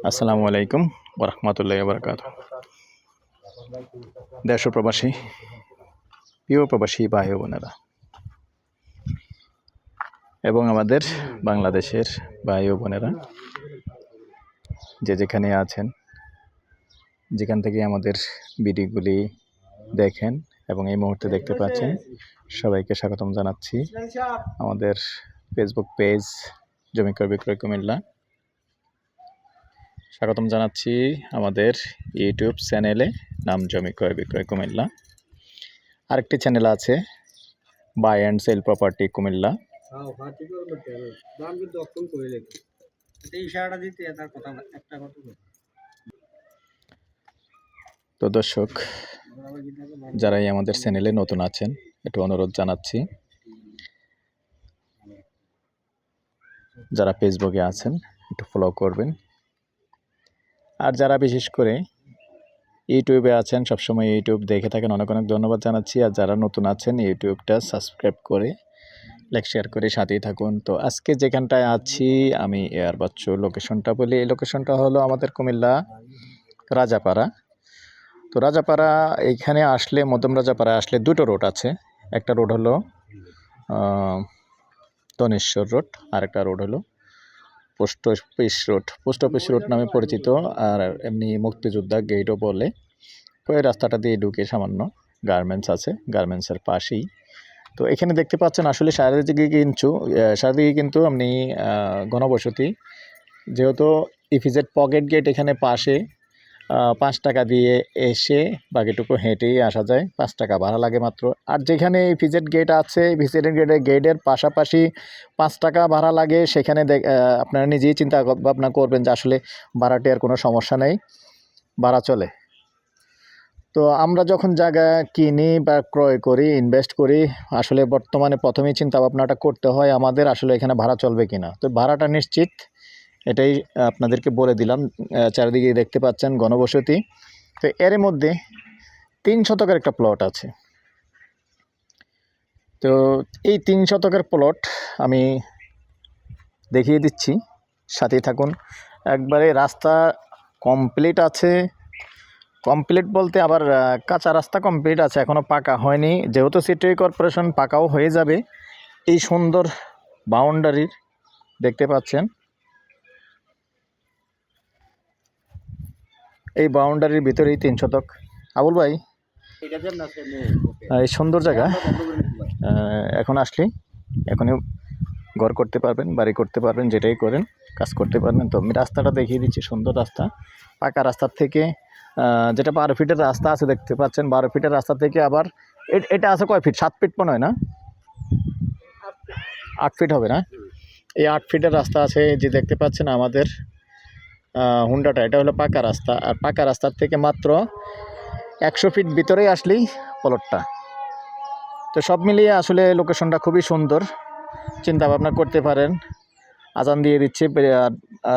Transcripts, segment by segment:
আসসালামু আলাইকুম ওয়া রাহমাতুল্লাহি ওয়া বারাকাতুহু। দেশ ও প্রবাসী, প্রিয় প্রবাসী ভাই ও বোনেরা এবং আমাদের বাংলাদেশের ভাই ও বোনেরা যে যেখানে আছেন, যেখান থেকে আমাদের ভিডিওগুলি দেখেন এবং এই মুহূর্তে দেখতে পাচ্ছেন, সবাইকে স্বাগতম জানাচ্ছি আমাদের ফেসবুক পেজ জমি ক্রয় বিক্রয় কুমিল্লা। স্বাগতম জানাচ্ছি আমাদের ইউটিউব চ্যানেলে, নাম জমি ক্রয় বিক্রয় কুমিল্লা। আরেকটি চ্যানেল আছে buy and sell property Comilla. তো দর্শক, যারাই আমাদের চ্যানেলে নতুন আছেন, একটু অনুরোধ জানাচ্ছি, যারা ফেসবুকে আছেন একটু ফলো করবেন, আর যারা বিশেষ করে ইউটিউবে আছেন, সবসময় ইউটিউব দেখে থাকেন, অনেক অনেক ধন্যবাদ জানাচ্ছি। আর যারা নতুন আছেন, ইউটিউবটা সাবস্ক্রাইব করে লাইক শেয়ার করে সাথেই থাকুন। তো আজকে যেখানটায় আছি আমি, এয়ার বাচ্চু লোকেশনটা বলি। এই লোকেশনটা হলো আমাদের কুমিল্লা রাজাপাড়া। তো রাজাপাড়া এইখানে আসলে, মধ্যম রাজাপাড়া আসলে দুটো রোড আছে। একটা রোড হলো ধনেশ্বর রোড, আর একটা রোড হলো পোস্ট অফিস রোড নামে পরিচিত, আর এমনি মুক্তিযোদ্ধা গেটও বলে। ওই রাস্তাটা দিয়ে ঢুকে সামান্য গার্মেন্টস আছে, গার্মেন্টসের পাশেই। তো এখানে দেখতে পাচ্ছেন আসলে চারিদিকে কিন্তু আপনি ঘনবসতি, যেহেতু ইপিজেড পকেট গেট এখানে পাশে, 5 টাকা দিয়ে এসে বাকিটুকু হেঁটেই আসা যায়, 5 টাকা ভাড়া লাগে মাত্র। আর যেখানে ইপিজেড গেট আছে, ইপিজেড গেটের পাশাপাশি 5 টাকা ভাড়া লাগে, সেখানে আপনারা নিজেই চিন্তা ভাবনা করবেন যে আসলে ভাড়াটি আর কোনো সমস্যা নেই, ভাড়া চলে। তো আমরা যখন জায়গা কিনি বা ক্রয় করি, ইনভেস্ট করি, আসলে বর্তমানে প্রথমেই চিন্তা ভাবনাটা করতে হয় আমাদের আসলে এখানে ভাড়া চলবে কিনা। তো ভাড়াটা নিশ্চিত, এটাই আপনাদেরকে বলে দিলাম। চারিদিকে দেখতে পাচ্ছেন ঘনবসতি। তো এর মধ্যে 3 শতকের একটা প্লট আছে। তো এই 3 শতকের প্লট আমি দেখিয়ে দিচ্ছি, সাথেই থাকুন। একবারে রাস্তা কমপ্লিট আছে, কমপ্লিট বলতে আবার কাঁচা রাস্তা কমপ্লিট আছে, এখনও পাকা হয়নি। যেহেতু সিটি কর্পোরেশন, পাকাও হয়ে যাবে। এই সুন্দর বাউন্ডারির দেখতে পাচ্ছেন, এই বাউন্ডারির ভিতরেই 3 শতক। আবুল ভাই, এই সুন্দর জায়গা, এখন আসলেই এখনই ঘর করতে পারবেন, বাড়ি করতে পারবেন, যেটাই করেন কাজ করতে পারবেন। তো আমি রাস্তাটা দেখিয়ে দিচ্ছি, সুন্দর রাস্তা। পাকা রাস্তার থেকে যেটা 12 ফিটের রাস্তা আছে দেখতে পাচ্ছেন, 12 ফিটের রাস্তা থেকে আবার এটা আছে কয় ফিট, 7 ফিট মনে হয় না, 8 ফিট হবে না। এই 8 ফিটের রাস্তা আছে, যে দেখতে পাচ্ছেন আমাদের হুন্ডাটা, এটা হলো পাকা রাস্তা। আর পাকা রাস্তার থেকে মাত্র 100 ফিট ভিতরেই আসলেই প্লটটা। তো সব মিলিয়ে আসলে লোকেশনটা খুবই সুন্দর, চিন্তা ভাবনা করতে পারেন। আজান দিয়ে দিচ্ছি,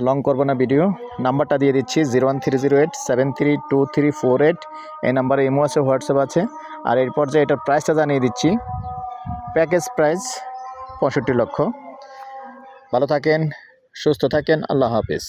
লং করবো না ভিডিও। নাম্বারটা দিয়ে দিচ্ছি 01308732348। এই নাম্বারে ইমো আছে, হোয়াটসঅ্যাপ আছে। আর এরপর যে এটার প্রাইসটা জানিয়ে দিচ্ছি, প্যাকেজ প্রাইস 65 লক্ষ। ভালো থাকেন, সুস্থ থাকেন, আল্লাহ হাফেজ।